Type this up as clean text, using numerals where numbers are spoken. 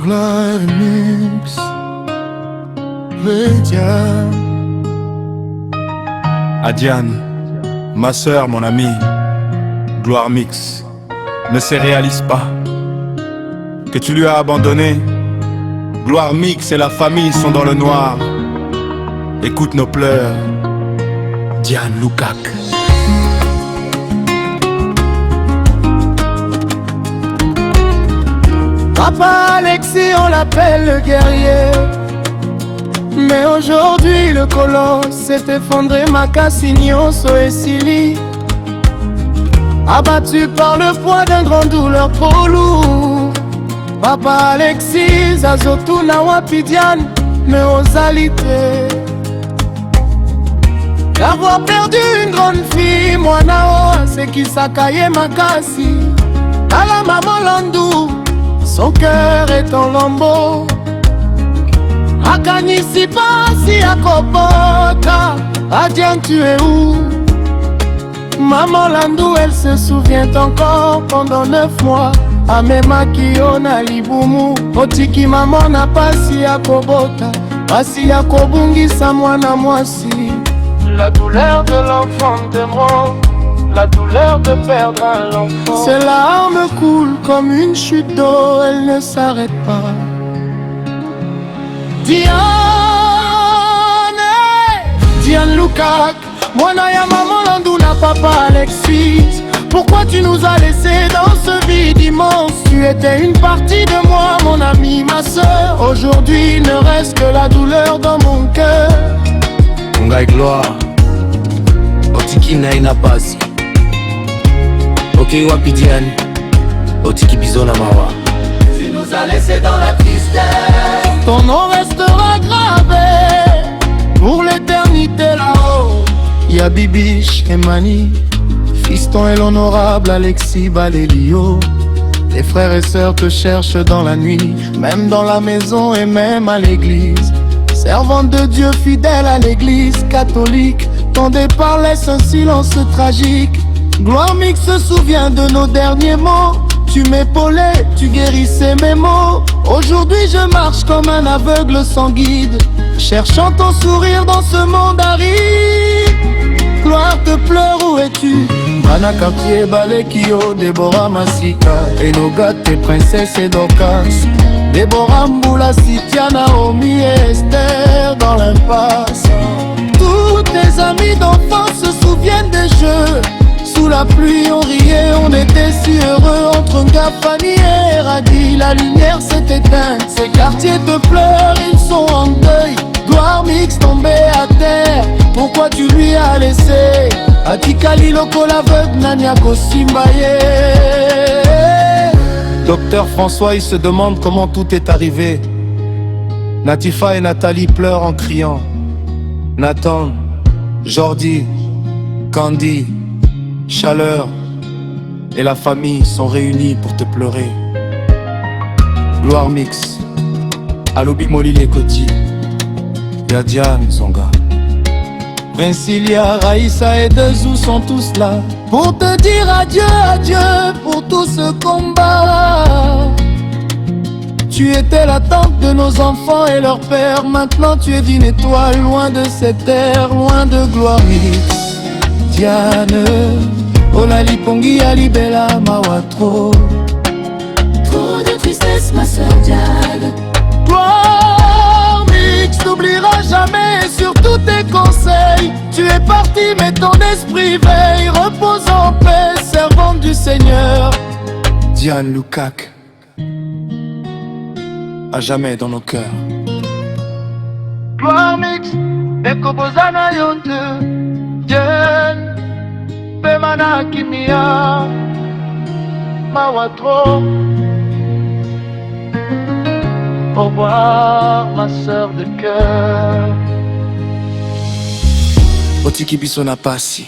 Gloire Mix, Diane. À Diane, ma sœur, mon amie, Gloire Mix, ne se réalise pas que tu lui as abandonné. Gloire Mix et la famille sont dans le noir. Écoute nos pleurs, Diane Loukak. Papa Alexis, on l'appelle le guerrier. Mais aujourd'hui le colosse s'est effondré, Macassigno, Soesili. Abattu par le poids d'un grand douleur trop lourd. Papa Alexis, Azotuna Wapidian, mais ozalité. D'avoir perdu une grande fille, moi nao, c'est qui s'akaye Makasi. À la maman Landou, son cœur est en lambeaux. Akanisi pasi akobota, Adiane tu es où? Maman Landou, elle se souvient encore pendant 9 mois. Amema kiona libumu, otiki maman na pasi akobota, pasi akobungisa mwana mwasi. La douleur de l'enfant d'Emeraude, la douleur de perdre un enfant. Ses larmes coulent comme une chute d'eau, elle ne s'arrête pas. Diane, Diane Loukak, mwana ya maman Landou na papa Alexis. Pourquoi tu nous as laissés dans ce vide immense? Tu étais une partie de moi, mon ami, ma soeur. Aujourd'hui, il ne reste que la douleur dans mon cœur. Ngai Gloire, otiki na ina pasi. Ok wapi Diane, otiki biso na mawa. Tu nous as laissés dans la tristesse. Ton nom restera gravé pour l'éternité là-haut. Y'a Bibiche et Mani, Fiston et l'honorable Alexis Balélio. Les frères et sœurs te cherchent dans la nuit, même dans la maison et même à l'église. Servante de Dieu fidèle à l'église catholique, ton départ laisse un silence tragique. Gloire Mix se souvient de nos derniers mots. Tu m'épaulais, tu guérissais mes maux. Aujourd'hui je marche comme un aveugle sans guide, cherchant ton sourire dans ce monde aride. Gloire te pleure, où es-tu? Mana Cartier, Balekio, Déborah Massika, Enoga, tes princesses et Dorcas. Déborah Mboula, Sitia, Naomi et Esther dans l'impasse. Tous tes amis d'enfance se souviennent des jeux. Sous la pluie on riait, on était si heureux. Entre Ngafani et Radi, la lumière s'est éteinte. Ces quartiers te pleurent, ils sont en deuil. Gloire Mix tombé à terre, pourquoi tu lui as laissé? Atikali loko l'aveugle, Nanyako Simbaye. Docteur François, il se demande comment tout est arrivé. Natifa et Nathalie pleurent en criant. Nathan, Jordi, Candy, Chaleur et la famille sont réunis pour te pleurer. Gloire Mix, Alobi Moli les Koti, Y'a Diane Zonga, Vincilia, Raïssa et Dezou sont tous là pour te dire adieu, adieu pour tout ce combat. Tu étais la tante de nos enfants et leur père. Maintenant tu es d'une étoile loin de cette terre, loin de Gloire Mix. Diane, Olali Pongi Alibela Mawatro. Trop de tristesse ma sœur Diane. Gloire Mix n'oubliera jamais sur tous tes conseils. Tu es parti mais ton esprit veille. Repose en paix, servante du Seigneur. Diane Loukak, à jamais dans nos cœurs. Gloire Mix, Ekobozana Yonte, Diane, Pemana Kimia, Mawatro. Au revoir ma sœur de cœur. Otiki biso na pasi.